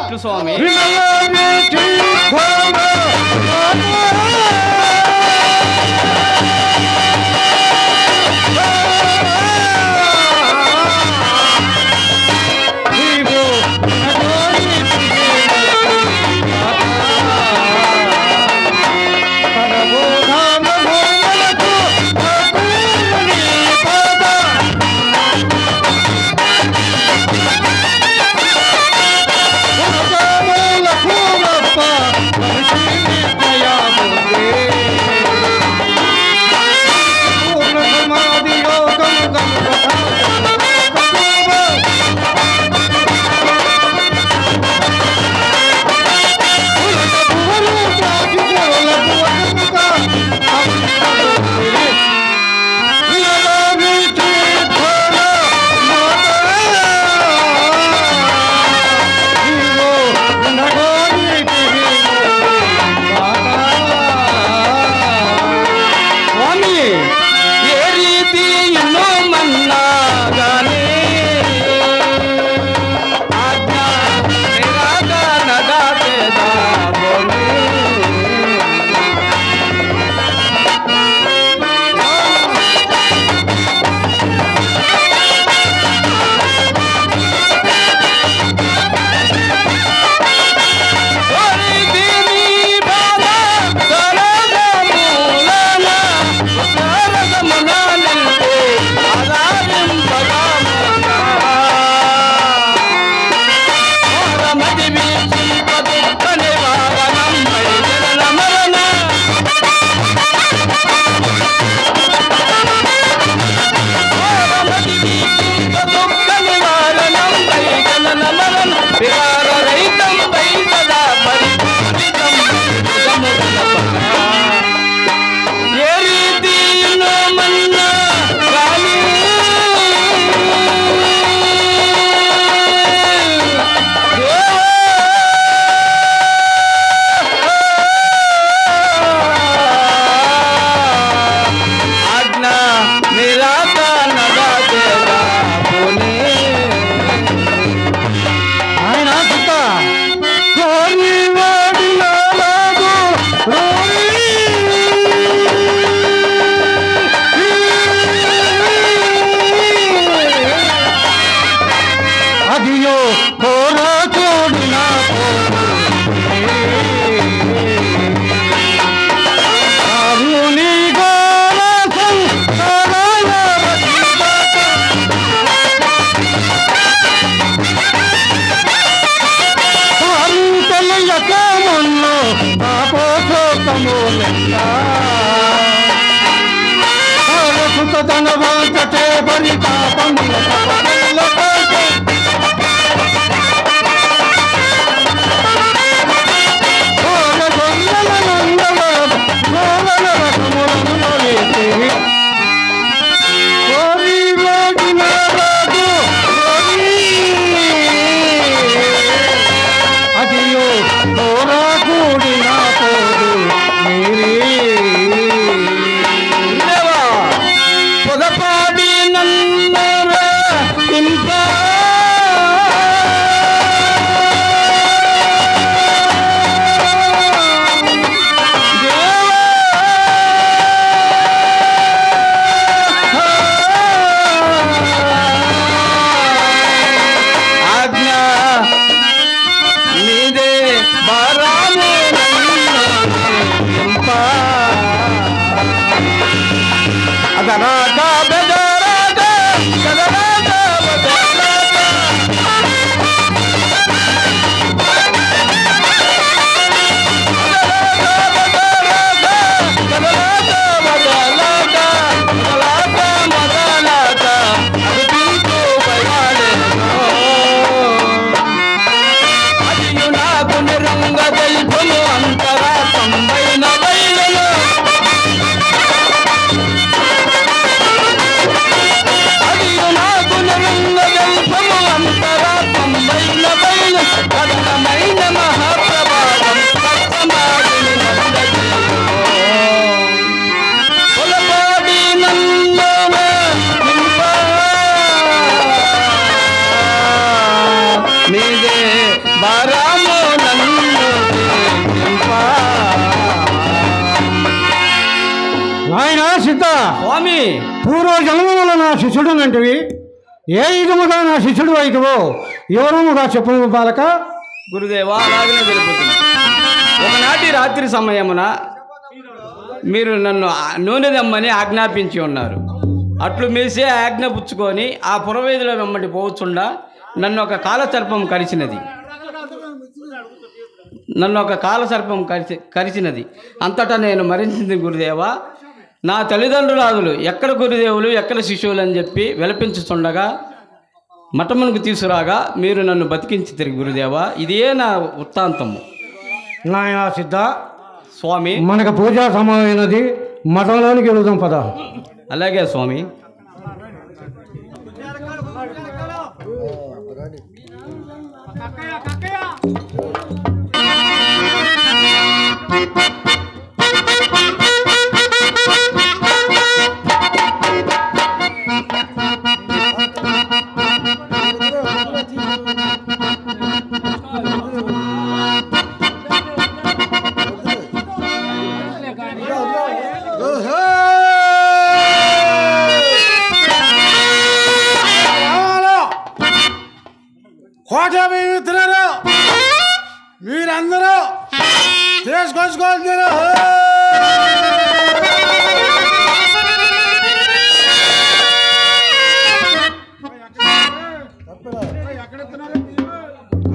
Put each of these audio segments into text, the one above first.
ఎట్లు స్వామి? పొదపాడి నన్నర బారాము నన్ను నాయన సిద్ధ స్వామి, పూర్వ జన్మముల నా శిష్యుడునంటివి, ఏ విధముగా నా శిష్యుడు అయితువో వివరముగా చెప్పు బాలక. గురుదేవా, అలాగనే తెలుపుతుంది. ఒకనాటి రాత్రి సమయమున మీరు నన్ను నూనె దమ్మని ఆజ్ఞాపించి ఉన్నారు. అట్లు మీసే ఆజ్ఞ పుచ్చుకొని ఆ పురవేదిలో వెంబడి పోవచ్చుండా నన్ను ఒక కాలసర్పం కరిచినది. అంతటా నేను మరించింది గురుదేవా. నా తల్లిదండ్రులాదులు ఎక్కడ గురుదేవులు ఎక్కడ శిశువులు అని చెప్పి విలపించుతుండగా మఠమునకు తీసుకురాగా మీరు నన్ను బతికించి తిరిగి గురుదేవా. ఇదే నా వృత్తాంతము. నాయన సిద్ధ స్వామి, మనకు పూజా సమయమైనది, మఠంలోనికి వెళుదాం పద. అలాగే స్వామి. కోట మిత్రులు మీరందరూ తీసుకొచ్చుకోవాలి.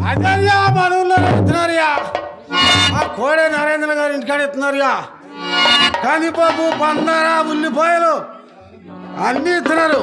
అదయ్యా మనవుల్లో ఎత్తున్నారయ్యా. ఆ కోడే నరేంద్ర గారి ఇంటికాడ ఎత్తున్నారయ్యా. కందిపప్పు, పందార, ఉల్లిపాయలు అన్నీ ఇస్తున్నారు.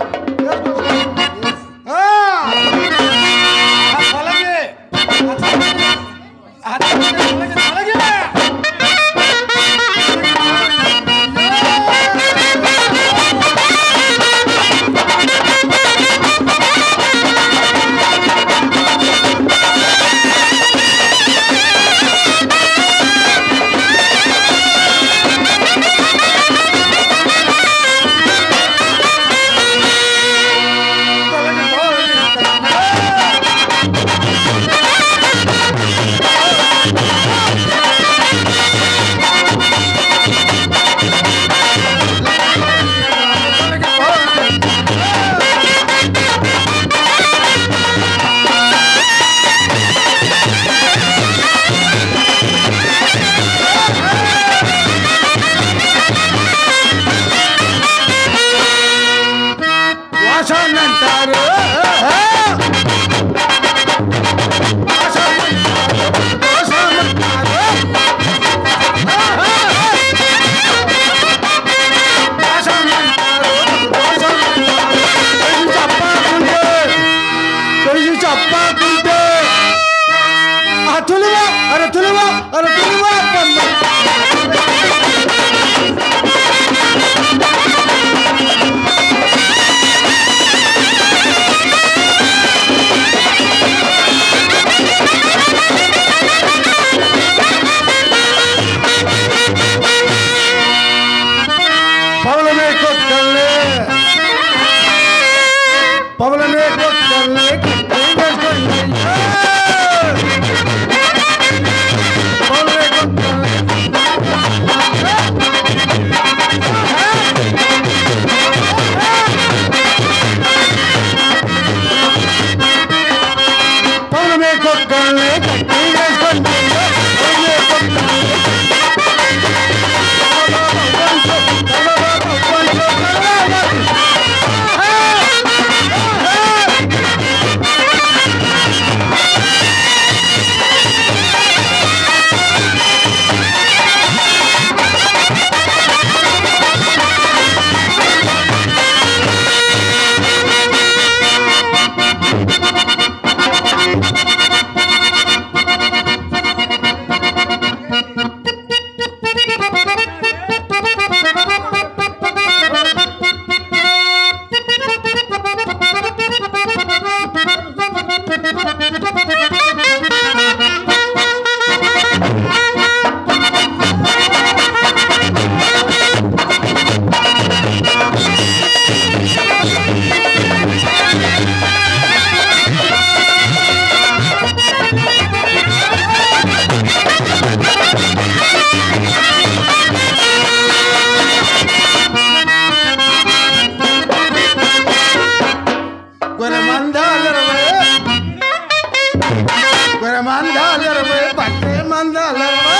మందాలరవై పట్టే మందాలరవై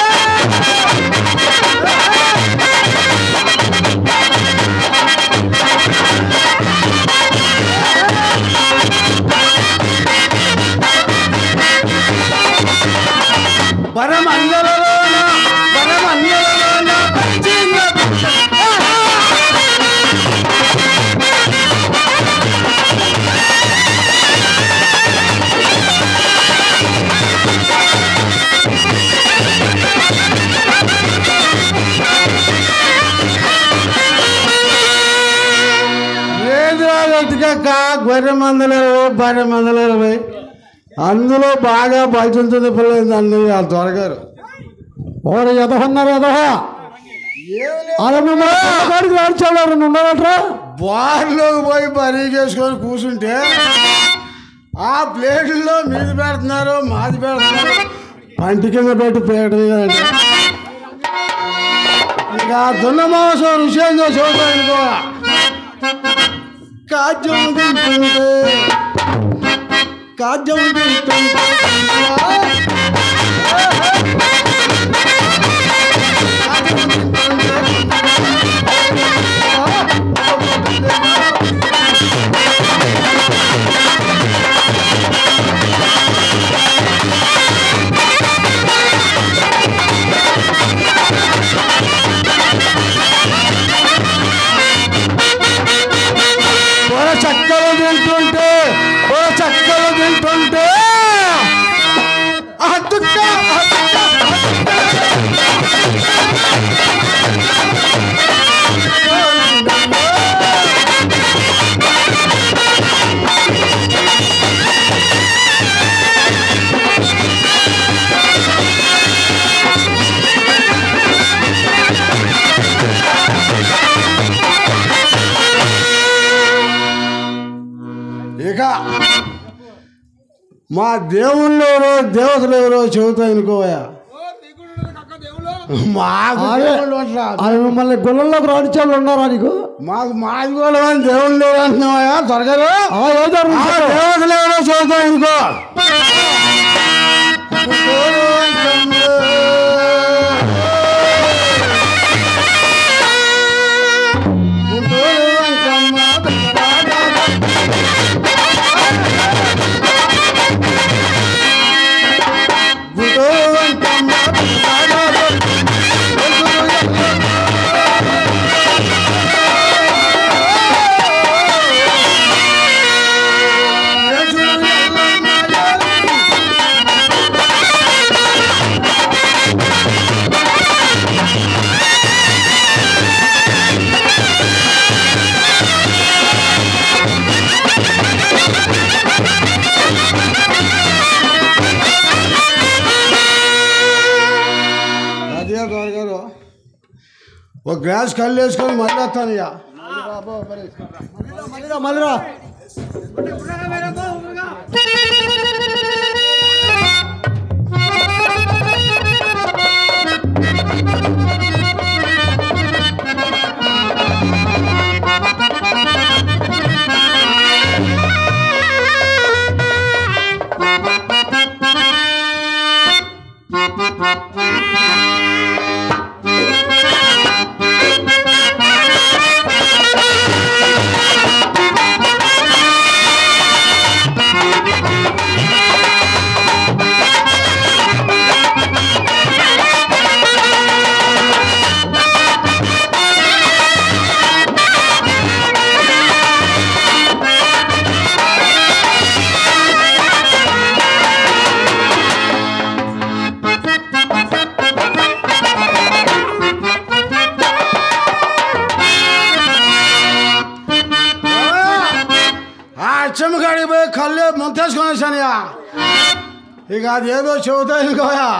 బరమందలలోన బరమందలలోన పచ్చిన గొర్రె మందలరవై అందులో బాగా బయలుతుంది పిల్లలు అన్ని త్వరగారు వాడు ఎదహన్నారు ఎదహా అలాడికి రాడ్చాడు ఉన్నారట్రా బార్లోకి పోయి బరీ చేసుకొని కూర్చుంటే ఆ ప్లేట్లో మీది పెడుతున్నారు మాది పెడుతున్నారు పంటి కింద పెట్టి పేయటం కదండి ఇక దున్న మాంసం రుచి ఏందో చూడటానుకో కాజ్యం తింటుంటే కాజ్యం తింటుంటే చక్కలు తింటుంటే ఇక మా దేవుళ్ళు ఎవరో దేవతలు ఎవరో చెబుతాయి అనుకోవయా మాకు మిమ్మల్ని గుళ్ళల్లోకి రాణించాళ్ళు ఉన్నారా నీకు మాకు మాది కూడా దేవుళ్ళు లేరు అంటున్నావా త్వరగా దేవతలు ఎవరో చెబుతాయి అనుకో ఒక గ్లాస్ కళ్ళు వేసుకొని మళ్ళీ వస్తాను ఇక మళ్ళీరా చెమ్మకాడికి పోయి కళ్ళు ముంతేసుకొనేసానయ్యా ఇక అదేదో చెబుతాయి అనుకోయా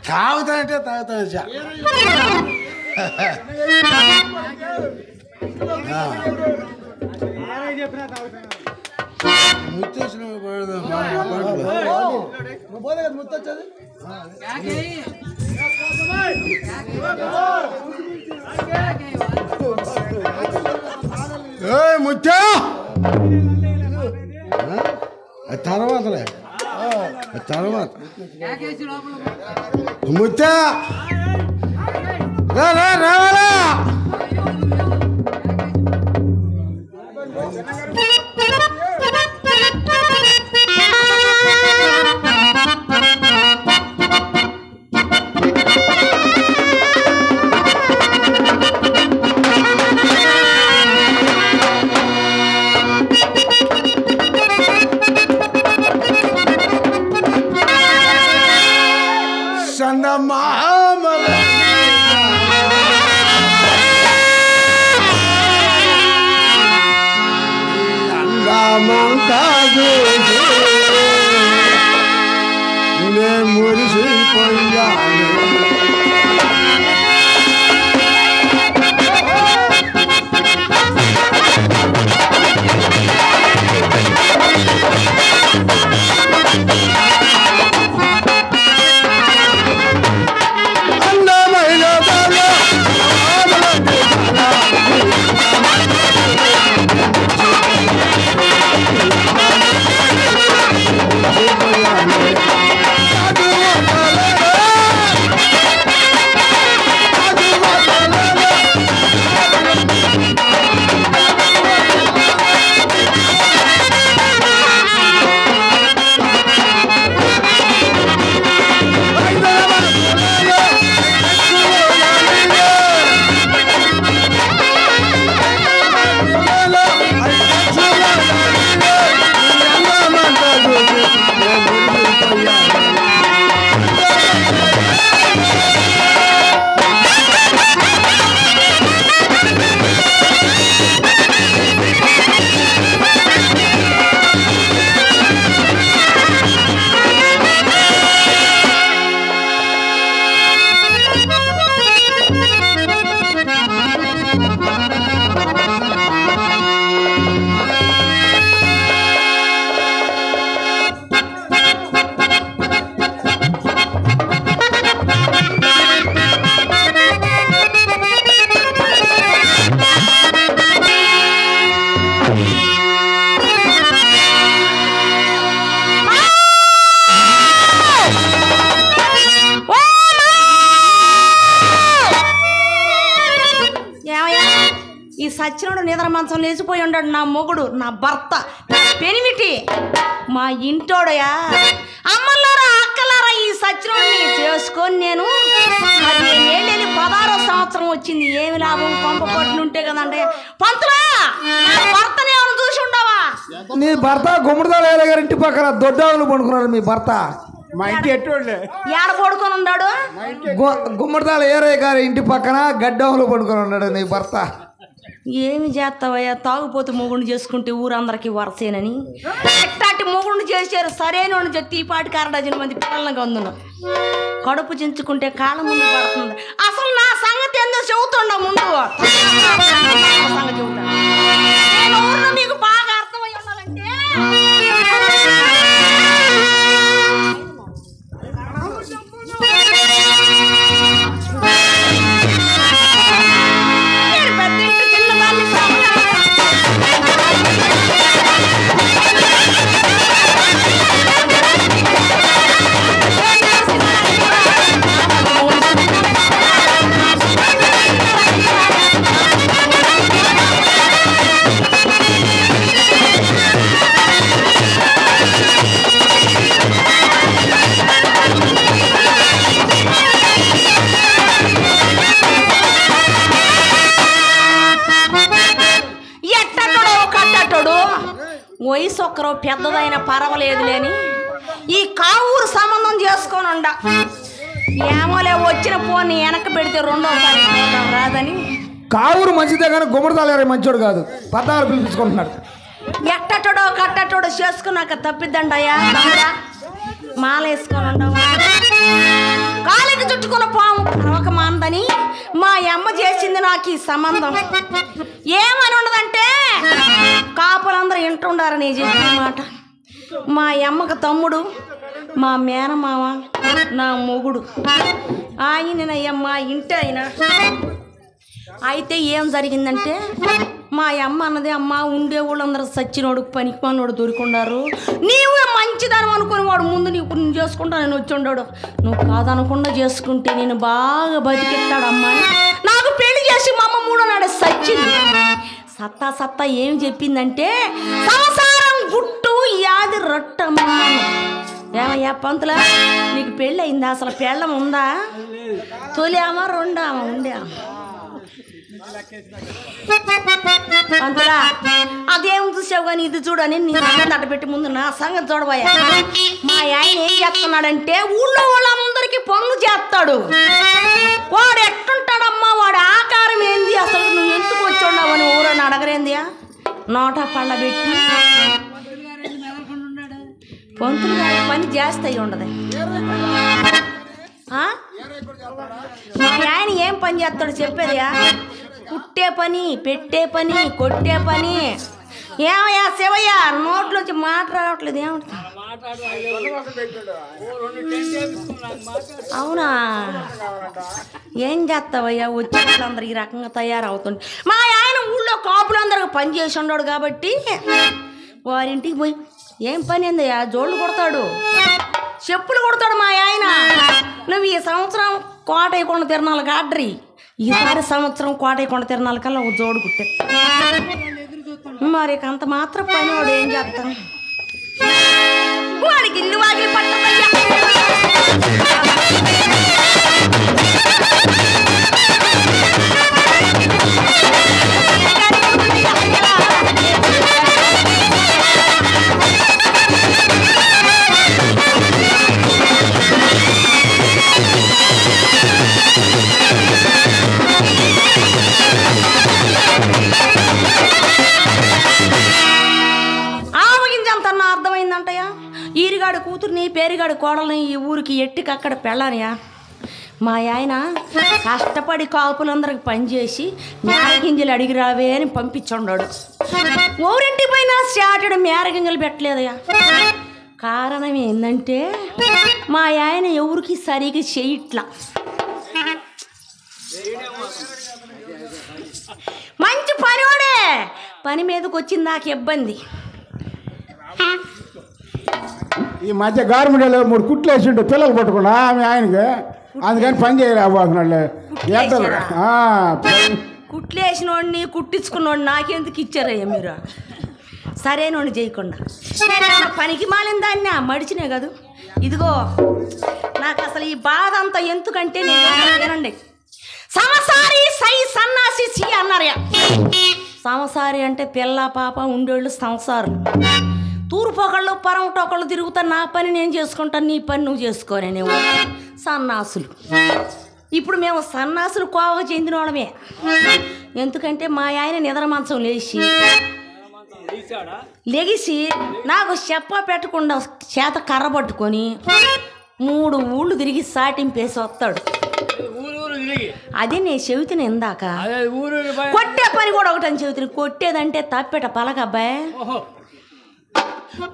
తాగుతానంటే తాగుతాను చా ముత్తేసిన ముత్తొచ్చది ముత్తా తర్వాతలే తర్వాత ముత్తా రావాలా సచ్చినోడు నిద్ర మంచం లేచిపోయి ఉన్నాడు నా మొగుడు, నా భర్త, నా పెనిమిటి, మా ఇంటోడయా. అమ్మలారా అక్కలారా, ఈ సచ్చినోడిని చేసుకొని నేను 15 ఏళ్ళని 16వ సంవత్సరం వచ్చింది. ఏమి లాభం? కొంప పట్టునుంటే కదండి. పంతులా, నా భర్తని ఏమైనా చూసి ఉండవా? నీ భర్త గుమ్మడిదాల గారి ఇంటి పక్కన దొడ్డావులు పడుకున్నాడు. మీ భర్త మా ఇంటి ఎట్టోళ్ళే ఏడ పడుకొని ఉన్నాడు? గుమ్మడిదాల ఏరయ్య గారి ఇంటి పక్కన గడ్డవులు పడుకొని ఉన్నాడు నీ భర్త. ఏమి చేస్తావయ్యా? తాగుపోతు మొగుడిని చేసుకుంటే ఊరందరికీ వరసేనని ఎట్టాటి మొగుడిని చేశారు. సరైన చెప్తే ఈ పాటికి 6 డజన్ మంది పిల్లలుగా ఉందన్నా. కడుపు చించుకుంటే కాళ్ళ ముందు పడుతుంది. అసలు నా సంగతి ఏందో చెబుతుండ ముందు సంగతి చెబుతాను. నేను ఊరిలో మీకు బాగా అర్థమై ఉండాలంటే వయసు ఒక్కరో పెద్దదైన పర్వాలేదు లేని ఈ కావూరు సంబంధం చేసుకొని ఉండ. ఏమోలే వచ్చిన పోని వెనక పెడితే 2వసారి రాదని. కావూరు మంచిదే కానీ గుమ్మడిదాల మంచోడు కాదు. పద్దాలు పిలిపించుకుంటున్నాడు. ఎట్టటోడో కట్టటోడో చేసుకున్నాక తప్పిద్దండయ్యా. మాల వేసుకొని ఉండవు. అమ్మ చేసింది నాకు ఈ సంబంధం. ఏమని ఉండదంటే కాపులందరూ వింటుండారు నీ చెప్పిన మాట. మా అమ్మకు తమ్ముడు, మా మేనమామ, నా మొగుడు ఆయననయ్యమ్మ ఇంటి అయినా. అయితే ఏం జరిగిందంటే మా అమ్మ అన్నది, అమ్మ ఉండే వాళ్ళందరూ సచ్చినోడు పనికి పనివాడు దొరికిండారు, నీవు మంచిదానం అనుకుని వాడు ముందు నీకు నేను చేసుకుంటా నేను వచ్చి ఉండాడు, నువ్వు కాదనకుండా చేసుకుంటే నేను బాగా బతికెత్తాడమ్మా. నాకు పెళ్లి చేసి మా అమ్మ 3వ నాడు సచ్చింది. సత్తా ఏం చెప్పిందంటే సంసారం గుట్టు యాది రొట్టమ్మా. ఏమయ్యా పంతులా, నీకు పెళ్ళి అయిందా? అసలు పెళ్ళం ఉందా? తొలియామా రెండామా? ఉండే పంతులా అదేం చూసావు కానీ ఇది చూడని నీ సంగతి అడ్డపెట్టి ముందు నా సంగతి చూడబోయా. మా ఆయన ఏం చేస్తున్నాడంటే ఊళ్ళో వాళ్ళందరికీ పనులు చేస్తాడు. వాడు ఎట్టుంటాడమ్మా, వాడి ఆకారం ఏంది, అసలు నువ్వు ఎందుకు వచ్చుండవు అని ఊరని అడగరేంది. నోట పళ్ళ పెట్టి పంతులు గారి పని చేస్తాయి ఉండదు. మా ఆయన ఏం పని చేస్తాడు చెప్పేదియా? కుట్టే పని, పెట్టే పని, కొట్టే పని. ఏమయ్యా శివయ్య, నోట్లోంచి మాట రావట్లేదు. ఏమంటా అవునా? ఏం చేస్తావయ్యా? వచ్చే వాళ్ళందరూ ఈ రకంగా తయారవుతుంది. మా ఆయన ఊళ్ళో కాపులందరూ పని చేసి ఉన్నాడు కాబట్టి వారింటికి పోయి ఏం పని ఏందయ్యా? జోళ్ళు కొడతాడు, చెప్పులు కొడతాడు మా ఆయన. నువ్వు ఈ సంవత్సరం కోటయ్యకొండ తిరణాలు కాడ్రి, ఈసారి సంవత్సరం కోటయ్యకొండ తిరణాల కల్లా ఒక జోడు కుట్టే. మరి అంత మాత్రం పని వాడు ఏం చేస్తాం? వాడికి ఇల్లు వాకి పట్టదయ్యా. అర్థమైందంటయ్యా, ఈరిగాడు కూతుర్ని పేరిగాడు కోడల్ని ఈ ఊరికి ఎట్టికక్కడ పెళ్ళానియా. మా ఆయన కష్టపడి కాపులందరికి పనిచేసి మేరగింజలు అడిగి రావే అని పంపించుండాడు. ఊరింటికి పోయినా స్టార్టెడ్ మేరగింజలు పెట్టలేదయ్యా. కారణం ఏంటంటే మా ఆయన ఎవరికి సరిగ్గా చేయట్లా. మంచి పనివాడే, పని మీదకి వచ్చింది నాకు ఇబ్బంది. ఈ మధ్య గవర్నమెంట్ 3 కుట్లు వేసిండు పిల్లలు పట్టుకున్నా ఆమె ఆయనకి, అందుకని పని చేయలేకపోతున్నాడు. కుట్లు వేసినోడిని కుట్టించుకున్నోడిని నాకెందుకు ఇచ్చారయ్యా మీరు? సరైనోడిని చేయకుండా పనికి మాలిన దాన్ని మడిచినే కాదు. ఇదిగో నాకు అసలు ఈ బాధ అంతా ఎందుకంటే నేనండి సమసారి సై సన్నాసి సి అన్నారయ్యా. సంసారి అంటే పిల్ల పాప ఉండేళ్ళు సంసారం. తూర్పుకొకళ్ళు పరమటొకళ్ళు తిరుగుతా, నా పని నేను చేసుకుంటాను, నీ పని నువ్వు చేసుకోనేమో సన్నాసులు. ఇప్పుడు మేము సన్నాసులు కోవకు చెందిన వాళ్ళమే. ఎందుకంటే మా ఆయన నిద్ర మంచం లెగిసి నాకు చెప్ప పెట్టకుండా చేత కర్ర పట్టుకొని 3 ఊళ్ళు తిరిగి సాటింపేసి వస్తాడు. అదే నేను చెబుతున్నా ఇందాక, కొట్టే పని కూడా ఒకటని చెబుతున్నా. కొట్టేదంటే తప్పెట పలక అబ్బాయి,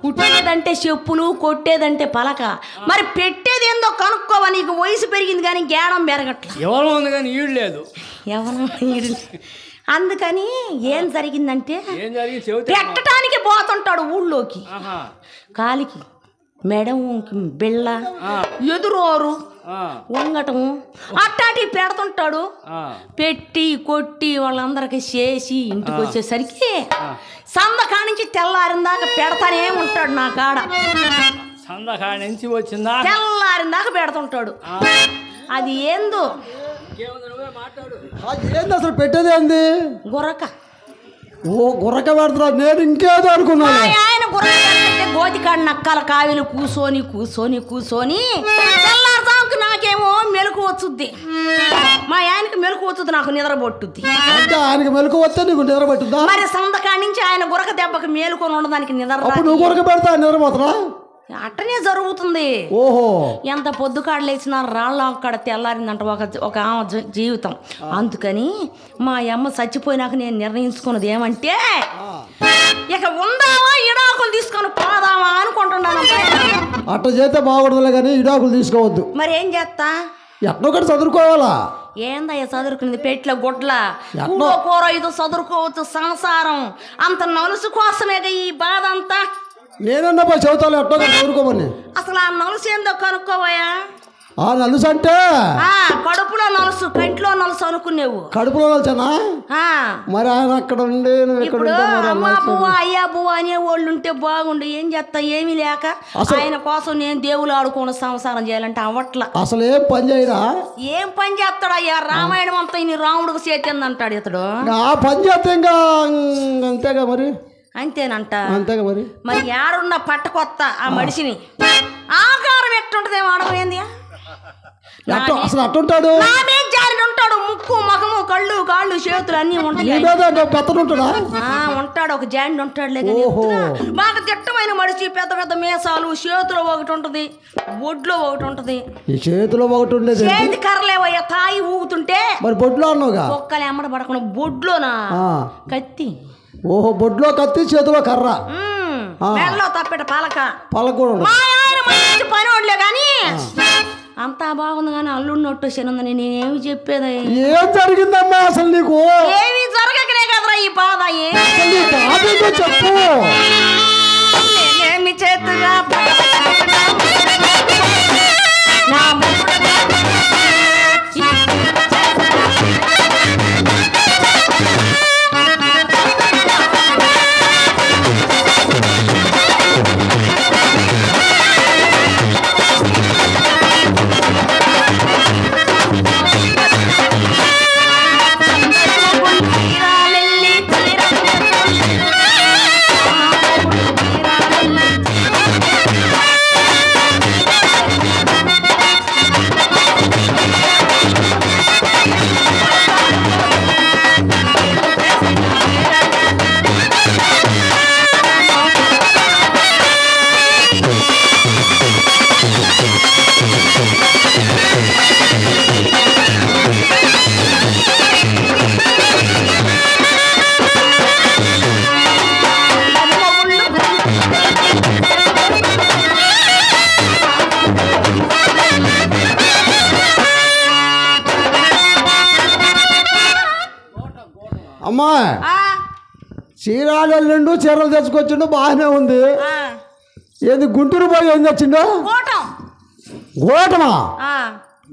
కుట్టేదంటే చెప్పులు, కొట్టేదంటే పలక. మరి పెట్టేది ఏందో కనుక్కోవా. నీకు వయసు పెరిగింది కానీ గేడం పెరగట్ల. ఎవరు ఉంది కానీ ఈడు లేదు. ఎవరు? అందుకని ఏం జరిగిందంటే పెట్టడానికి పోతుంటాడు ఊళ్ళోకి. కాలికి మెడం బిళ్ళ ఎదురోరు వంగటం అట్టాటి పెడుతుంటాడు. పెట్టి కొట్టి వాళ్ళందరికీ చేసి ఇంటికి వచ్చేసరికి సందకా నుంచి తెల్లారిన దాకా పెడతానే ఉంటాడు. నా కాడ సందకా నుంచి వచ్చిందా తెల్లారిన దాకా పెడుతుంటాడు. అది ఏందో ఏంది అసలు పెట్టేది ఏంది? గుర్రక. ఓ గుర్రక పెడుతున్నా, నేను ఇంకేదో అనుకున్నాను. ఆయన గుర్రక అంటే గోతికాడు నక్కల కావిలు కూసోని కూసోని కూసోని తెల్లారుతాంకు నాకేమో మెలకు వచ్చుద్ది, మా ఆయనకి మెలకు వచ్చుద్ది, నాకు నిద్ర పట్టుద్ది. అంటే ఆయనకి మెలకు వస్తే నీకు నిద్ర పట్టుద్దా? మరి సందకాడి నుంచి ఆయన గురక దెబ్బకి మేలుకొని ఉండడానికి నిద్ర. నువ్వు గురక పెడతా నిద్రపోతున్నా? అట్టనే జరుగుతుంది. ఓహో ఎంత పొద్దుకాడ లేచినా రాళ్ళ అక్కడ తెల్లారిందంట ఒక ఆమె జీవితం. అందుకని మా అమ్మ చచ్చిపోయినాక నేను నిర్ణయించుకున్నది ఏమంటే ఇక ఉందామా ఇడాకులు తీసుకొని పోదామా అనుకుంటున్నాను. అట్ట చేస్తే బాగుండదులే కానీ ఇడాకులు తీసుకోవద్దు. మరి ఏం చేస్తా? ఎట్నో ఒకటి చదువుకోవాలా. ఏందయ్యా చదువుకునేది? పెట్ల గుడ్ల కూర ఇది చదువుకోవచ్చు. సంసారం అంత నలుసు కోసమే ఈ బాధ అంతా. నేనన్నా పోయి చదువుతాను ఎట్టో ఒకటి చదువుకోమని. అసలు ఆ నలుసు ఏందో కనుక్కోవయ్యా. ఆ నలుసు అంటే కడుపులో నలుసు కంట్లో నలుసు అనుకునేవు. కడుపులో నలుసనా? మరి ఆయన అక్కడ ఉండి ఇప్పుడు అమ్మా బువ్వ అయ్యా బువ్వ అనే వాళ్ళు ఉంటే బాగుండు. ఏం చేస్తా? ఏమీ లేక ఆయన కోసం నేను దేవులు ఆడుకోని సంసారం చేయాలంటే అవ్వట్లా. అసలు ఏం పని చేయరా? ఏం పని చేస్తాడు అయ్యా? రామాయణం అంతా ఇన్ని రాముడికి చేతింది అంటాడు ఇతడు. ఆ పని చేస్తే ఇంకా అంతేగా మరి. అంతేనంట. అంతేగా మరి. మరి యాడున్న పట్టకొత్త ఆ మనిషిని ఆకారం ఎట్టుంటదేమో అడగేంది? అసలు అట్టుంటాడు. ఉంటాడు. ముక్కు మగము కళ్ళు కాళ్ళు చేతులు అన్ని ఉంటాయి. ఉంటాడు. ఒక జాండి ఉంటాడు. బాగా దిట్టమైన మనిషి. పెద్ద పెద్ద మీసాలు. చేతిలో ఒకటి ఉంటది, బొడ్లో ఒకటి ఉంటది. చేతిలో ఒకటి ఉండేది. చేతి కర్రలేవయ్యా తాయి ఊగుతుంటే. మరి బొడ్లో అన్నావుగా. ఒక్కలు ఎమ్మడ పడకుండా బొడ్లోనా కత్తి. ఓహో బొడ్లో కత్తి చేతిలో కర్ర. మెడలో తప్పెట పలక. పలక పని వాడులే కానీ అంతా బాగుంది. కానీ అల్లుడి నొట్టు శనుందని నేనేమి చెప్పేది? ఏం జరిగిందమ్మా అసలు నీకు? ఏమి జరగకనే కదరా ఈ బాధ. చెప్పు. ఏమి చేతుగా అమ్మా చీరాలు వెళ్ళిండు, చీరలు తెచ్చుకొచ్చిండు, బాగానే ఉంది. ఏంది గుంటూరు పోయి ఏం తెచ్చిండు? గోటమా?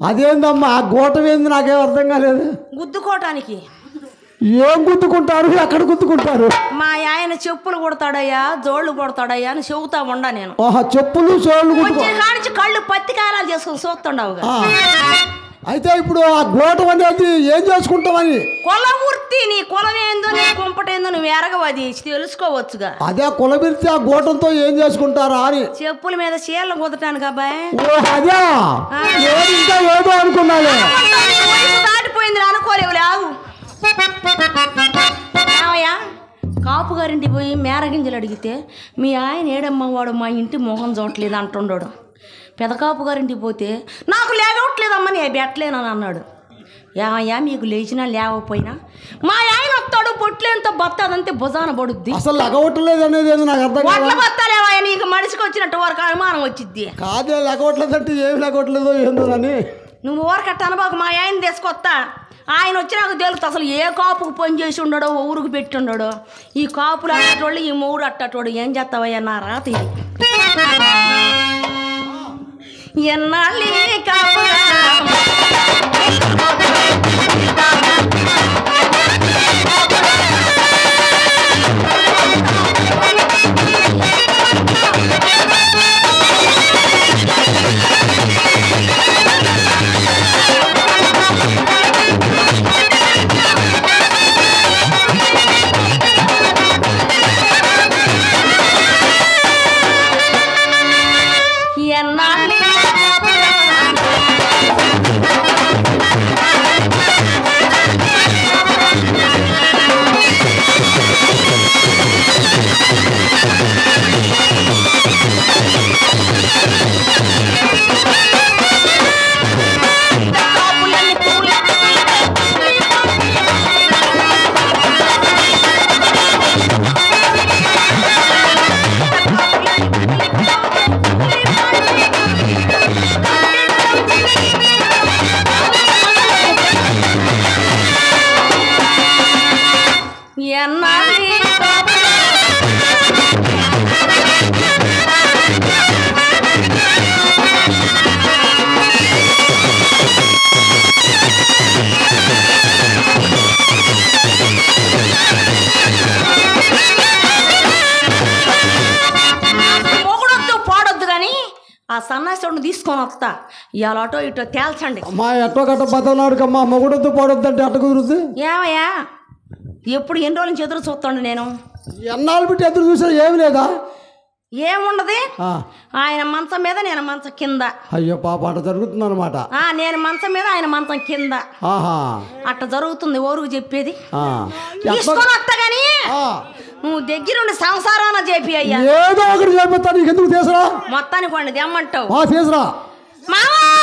అదేందమ్మా గోటం ఏంది? నాకేం అర్థం కాలేదు. గుద్దుకోవటానికి. ఏం గుద్దుకుంటారు? ఎక్కడ గుద్దుకుంటారు? మా ఆయన చెప్పులు కొడతాడయ్యా, జోళ్ళు కొడతాడయ్యా అని చెబుతా ఉండా నేను. చెప్పులు జోళ్ళు కానించి కళ్ళు పత్తి కారాలు చేసుకుని చూస్తుండవుగా. అయితే ఇప్పుడు ఆ గోటం అనేది ఏం చేసుకుంటామని? కులవృత్తి. నీ కులం ఏందో నీ కుంపటేందో నువ్వు ఎరగవది తెలుసుకోవచ్చుగా. అదే కులవృత్తి. ఆ గోటంతో ఏం చేసుకుంటారా అని. చెప్పుల మీద చీరలు కుదటానికి అబ్బాయి. అదే ఇంకా ఏదో అనుకున్నాను. దాటిపోయింది అనుకోలేవు. లేవు కాపు గారింటికి పోయి మేరగింజలు అడిగితే మీ ఆయన ఏడమ్మ వాడు మా ఇంటి మొహం చూడట్లేదు అంటుండడు. పెదకాపు గారింటికి పోతే నాకు లేవట్లేదమ్మా నేను పెట్టలేనని అన్నాడు. ఏమయ్యా మీకు లేచినా లేవపోయినా మా ఆయన వస్తాడు. పొట్లేంత బత్త అదంతే భుజాన పడుద్ది. అసలు లెగవట్లేదు అనేది నాకు అర్థం కాదు. బత్తాలేవా నీకు మనిషికి వచ్చినట్టు వరకు అనుమానం వచ్చిద్ది. కాదే లెగవట్లేదు అంటే ఏమి లెగవట్లేదో ఏందో అని. నువ్వు ఊరకట్ట అనబాకు. మా ఆయన తీసుకొస్తా. ఆయన వచ్చినాక తెలుస్తా అసలు ఏ కాపుకు పని చేసి ఉండడో ఊరికి పెట్టి ఉండడో. ఈ కాపులు అట్టేటోళ్ళు ఈ మూడు అట్టేటోడు. ఏం చేస్తావయ్యా నా రాత ఇది. ఎన్నాళ్ళి కాపురా ఎన్నాళ్ళి ఎన్నాళ్ళి మొగుడొద్దు పాడొద్దు కానీ ఆ సన్నాసుడిని తీసుకొని వస్తా ఇవాళ అటో ఇటో తేల్చండి. అమ్మా ఎట్టో గట్ట బతనాడుకమ్మా మొగుడొద్దు పాడొద్దు అంటే అట్ట కుదురుద్ది. ఏమయ్యా ఎప్పుడు ఎన్ని రోజుల నుంచి ఎదురు చూస్తాండి నేను. ఎన్నాళ్ళు పెట్టి ఎదురు చూసా ఏమి లేదా? ఏముండదు, ఆయన మంచం మీద నేను మంచం కింద. అయ్యో పాప అట్ట జరుగుతుంది అనమాట. నేను మంచం మీద ఆయన మంచం కింద. అట్ట జరుగుతుంది ఓరుకు చెప్పేది. తీసుకొని వస్తా గాని నువ్వు దగ్గరుండి సంసారాన చేపి అయ్యా. ఏదో ఒకటి చేపిస్తా, నీకు ఎందుకు తీసురా? మొత్తానికి వాడిని తెమ్మంటావు. తీసురా మామా